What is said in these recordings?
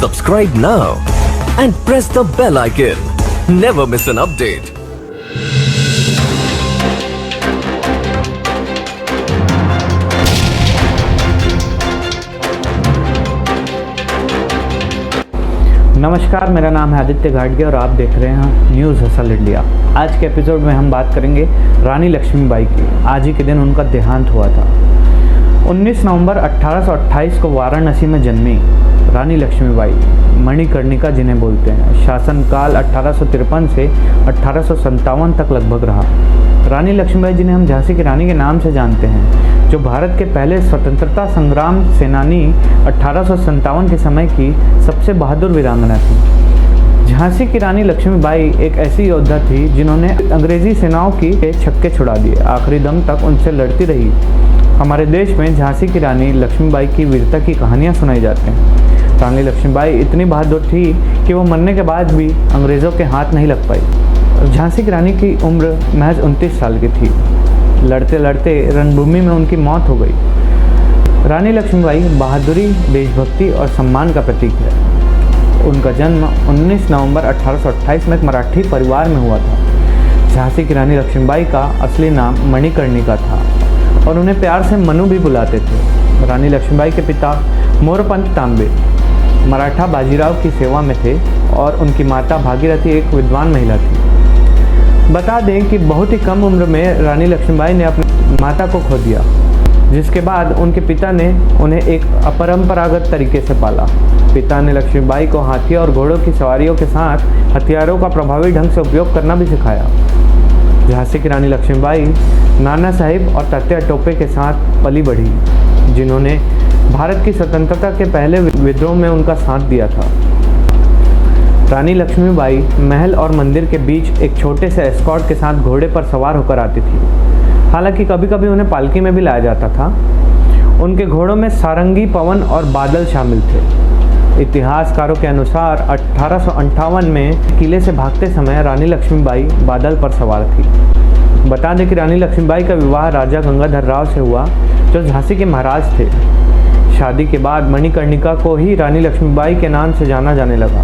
Subscribe now and press the bell icon. Never miss an update. नमस्कार, मेरा नाम है आदित्य घाटगे और आप देख रहे हैं न्यूज़ हसल इंडिया। आज के एपिसोड में हम बात करेंगे रानी लक्ष्मीबाई की। आज ही के दिन उनका देहांत हुआ था। 19 नवंबर 1828 को वाराणसी में जन्मी रानी लक्ष्मीबाई, मणिकर्णिका जिन्हें बोलते हैं। शासनकाल 1853 से 1857 तक लगभग रहा। रानी लक्ष्मीबाई जिन्हें हम झांसी की रानी के नाम से जानते हैं, जो भारत के पहले स्वतंत्रता संग्राम सेनानी 1857 के समय की सबसे बहादुर वीरांगना थी। झांसी की रानी लक्ष्मीबाई एक ऐसी योद्धा थी जिन्होंने अंग्रेजी सेनाओं के छक्के छुड़ा दिए। आखिरी दम तक उनसे लड़ती रही। हमारे देश में झांसी की रानी लक्ष्मीबाई की वीरता की कहानियाँ सुनाई जाती हैं। रानी लक्ष्मीबाई इतनी बहादुर थी कि वो मरने के बाद भी अंग्रेज़ों के हाथ नहीं लग पाई। झांसी की रानी की उम्र महज 29 साल की थी। लड़ते लड़ते रणभूमि में उनकी मौत हो गई। रानी लक्ष्मीबाई बहादुरी, देशभक्ति और सम्मान का प्रतीक है। उनका जन्म 19 नवंबर 1828 में एक मराठी परिवार में हुआ था। झांसी की रानी लक्ष्मीबाई का असली नाम मणिकर्णिका था और उन्हें प्यार से मनु भी बुलाते थे। रानी लक्ष्मीबाई के पिता मोरपंत तांबे मराठा बाजीराव की सेवा में थे और उनकी माता भागीरथी एक विद्वान महिला थी। बता दें कि बहुत ही कम उम्र में रानी लक्ष्मीबाई ने अपनी माता को खो दिया, जिसके बाद उनके पिता ने उन्हें एक अपरंपरागत तरीके से पाला। पिता ने लक्ष्मीबाई को हाथी और घोड़ों की सवारियों के साथ हथियारों का प्रभावी ढंग से उपयोग करना भी सिखाया। झांसी की रानी लक्ष्मीबाई नाना साहिब और तात्या टोपे के साथ पली बढ़ी, जिन्होंने भारत की स्वतंत्रता के पहले विद्रोह में उनका साथ दिया था। रानी लक्ष्मीबाई महल और मंदिर के बीच एक छोटे से एस्कॉर्ट के साथ घोड़े पर सवार होकर आती थी। हालांकि कभी कभी उन्हें पालकी में भी लाया जाता था। उनके घोड़ों में सारंगी, पवन और बादल शामिल थे। इतिहासकारों के अनुसार 1858 में किले से भागते समय रानी लक्ष्मीबाई बादल पर सवार थी। बता दें कि रानी लक्ष्मीबाई का विवाह राजा गंगाधर राव से हुआ, जो झांसी के महाराज थे। शादी के बाद मणिकर्णिका को ही रानी लक्ष्मीबाई के नाम से जाना जाने लगा,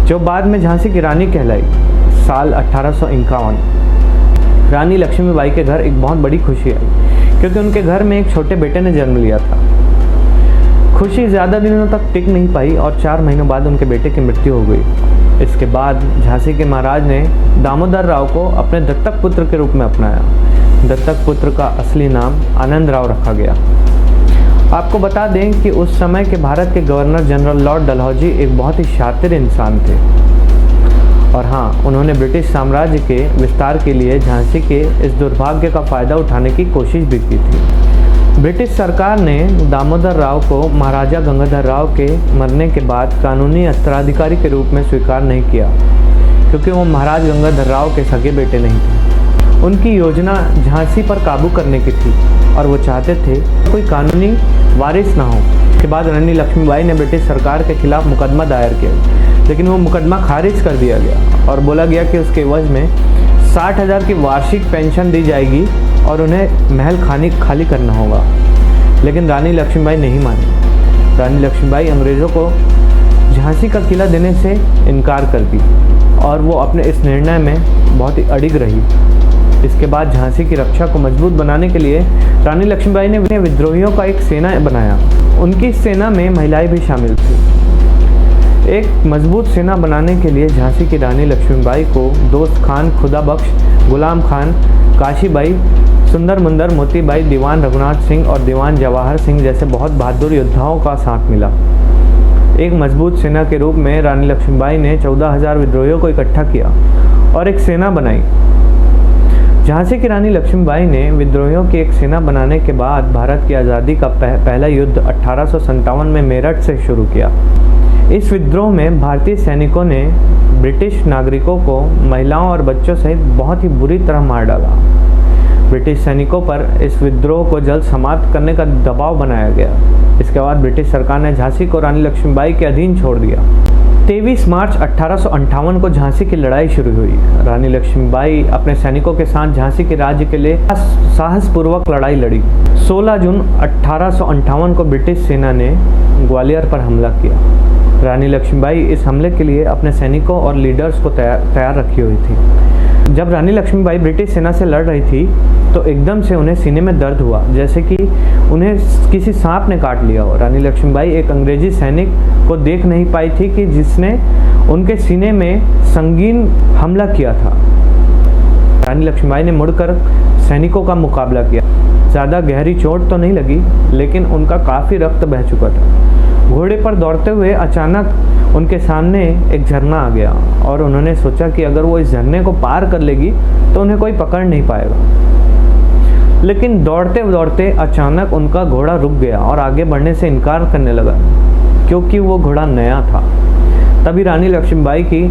जो बाद में झांसी की रानी कहलाई। साल 1851 रानी लक्ष्मीबाई के घर एक बहुत बड़ी खुशी आई, क्योंकि उनके घर में एक छोटे बेटे ने जन्म लिया था। खुशी ज़्यादा दिनों तक टिक नहीं पाई और 4 महीनों बाद उनके बेटे की मृत्यु हो गई। इसके बाद झांसी के महाराज ने दामोदर राव को अपने दत्तक पुत्र के रूप में अपनाया। दत्तक पुत्र का असली नाम आनंद राव रखा गया। आपको बता दें कि उस समय के भारत के गवर्नर जनरल लॉर्ड डलहौजी एक बहुत ही शातिर इंसान थे और हाँ, उन्होंने ब्रिटिश साम्राज्य के विस्तार के लिए झांसी के इस दुर्भाग्य का फ़ायदा उठाने की कोशिश भी की थी। ब्रिटिश सरकार ने दामोदर राव को महाराजा गंगाधर राव के मरने के बाद कानूनी उत्तराधिकारी के रूप में स्वीकार नहीं किया, क्योंकि वो महाराज गंगाधर राव के सगे बेटे नहीं थे। उनकी योजना झांसी पर काबू करने की थी और वो चाहते थे कोई कानूनी वारिस ना हो। के बाद रानी लक्ष्मीबाई ने ब्रिटिश सरकार के खिलाफ मुकदमा दायर किया, लेकिन वो मुकदमा खारिज कर दिया गया और बोला गया कि उसके एवज में 60,000 की वार्षिक पेंशन दी जाएगी और उन्हें महल खाली करना होगा। लेकिन रानी लक्ष्मीबाई नहीं मानी। रानी लक्ष्मीबाई अंग्रेज़ों को झांसी का किला देने से इनकार कर दी और वो अपने इस निर्णय में बहुत ही अडिग रही। इसके बाद झांसी की रक्षा को मजबूत बनाने के लिए रानी लक्ष्मीबाई ने विद्रोहियों का एक सेना बनाया। उनकी सेना में महिलाएं भी शामिल थी। एक मजबूत सेना बनाने के लिए झांसी की रानी लक्ष्मीबाई को दोस्त खान, खुदा बख्श, गुलाम खान, काशीबाई, सुंदर मुंदर, मोतीबाई, दीवान रघुनाथ सिंह और दीवान जवाहर सिंह जैसे बहुत बहादुर योद्धाओं का साथ मिला। एक मजबूत सेना के रूप में रानी लक्ष्मीबाई ने 14,000 विद्रोहियों को इकट्ठा किया और एक सेना बनाई। झांसी की रानी लक्ष्मीबाई ने विद्रोहियों की एक सेना बनाने के बाद भारत की आज़ादी का पहला युद्ध 1857 में मेरठ से शुरू किया। इस विद्रोह में भारतीय सैनिकों ने ब्रिटिश नागरिकों को महिलाओं और बच्चों सहित बहुत ही बुरी तरह मार डाला। ब्रिटिश सैनिकों पर इस विद्रोह को जल्द समाप्त करने का दबाव बनाया गया। इसके बाद ब्रिटिश सरकार ने झांसी को रानी लक्ष्मीबाई के अधीन छोड़ दिया। 23 मार्च 1858 को झांसी की लड़ाई शुरू हुई। रानी लक्ष्मीबाई अपने सैनिकों के साथ झांसी के राज्य के लिए साहसपूर्वक लड़ाई लड़ी। 16 जून 1858 को ब्रिटिश सेना ने ग्वालियर पर हमला किया। रानी लक्ष्मीबाई इस हमले के लिए अपने सैनिकों और लीडर्स को तैयार रखी हुई थी। जब रानी लक्ष्मीबाई ब्रिटिश सेना से लड़ रही थी तो एकदम से उन्हें सीने में दर्द हुआ, जैसे कि उन्हें किसी सांप ने काट लिया हो। रानी लक्ष्मीबाई एक अंग्रेजी सैनिक को देख नहीं पाई थी कि जिसने उनके सीने में संगीन हमला किया था। रानी लक्ष्मीबाई ने मुड़कर सैनिकों का मुकाबला किया। ज़्यादा गहरी चोट तो नहीं लगी, लेकिन उनका काफ़ी रक्त बह चुका था। घोड़े पर दौड़ते हुए अचानक उनके सामने एक झरना आ गया और उन्होंने सोचा कि अगर वो इस झरने को पार कर लेगी तो उन्हें कोई पकड़ नहीं पाएगा। लेकिन दौड़ते दौड़ते अचानक उनका घोड़ा रुक गया और आगे बढ़ने से इनकार करने लगा, क्योंकि वो घोड़ा नया था। तभी रानी लक्ष्मीबाई की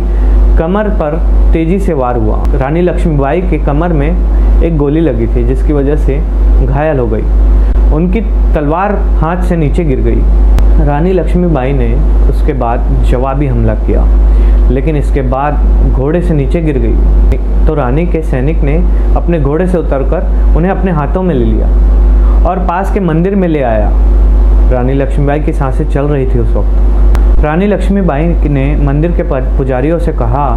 कमर पर तेजी से वार हुआ। रानी लक्ष्मीबाई के कमर में एक गोली लगी थी, जिसकी वजह से घायल हो गई। उनकी तलवार हाथ से नीचे गिर गई। रानी लक्ष्मीबाई ने उसके बाद जवाबी हमला किया, लेकिन इसके बाद घोड़े से नीचे गिर गई तो रानी के सैनिक ने अपने घोड़े से उतरकर उन्हें अपने हाथों में ले लिया और पास के मंदिर में ले आया। रानी लक्ष्मीबाई की सांसें चल रही थी उस वक्त। रानी लक्ष्मीबाई ने मंदिर के पुजारियों से कहा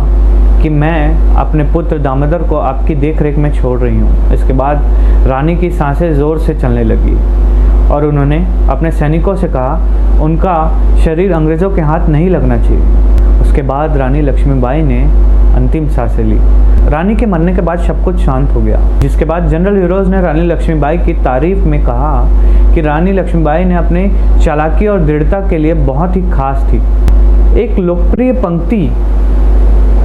कि मैं अपने पुत्र दामोदर को आपकी देखरेख में छोड़ रही हूँ। इसके बाद रानी की सांसें ज़ोर से चलने लगी और उन्होंने अपने सैनिकों से कहा उनका शरीर अंग्रेज़ों के हाथ नहीं लगना चाहिए। उसके बाद रानी लक्ष्मीबाई ने अंतिम सांसें ली। रानी के मरने के बाद सब कुछ शांत हो गया, जिसके बाद जनरल हीरोज़ ने रानी लक्ष्मीबाई की तारीफ में कहा कि रानी लक्ष्मीबाई ने अपने चालाकी और दृढ़ता के लिए बहुत ही खास थी। एक लोकप्रिय पंक्ति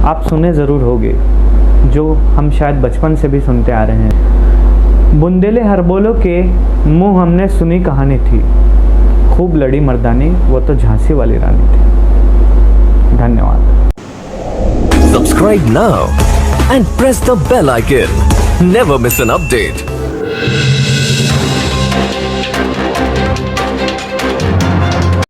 आप सुने ज़रूर होंगे, जो हम शायद बचपन से भी सुनते आ रहे हैं। बुंदेले हरबोलों के मुँह हमने सुनी कहानी थी, खूब लड़ी मर्दानी वो तो झांसी वाली रानी थी। धन्यवाद। Subscribe now and press the bell icon. Never miss an update.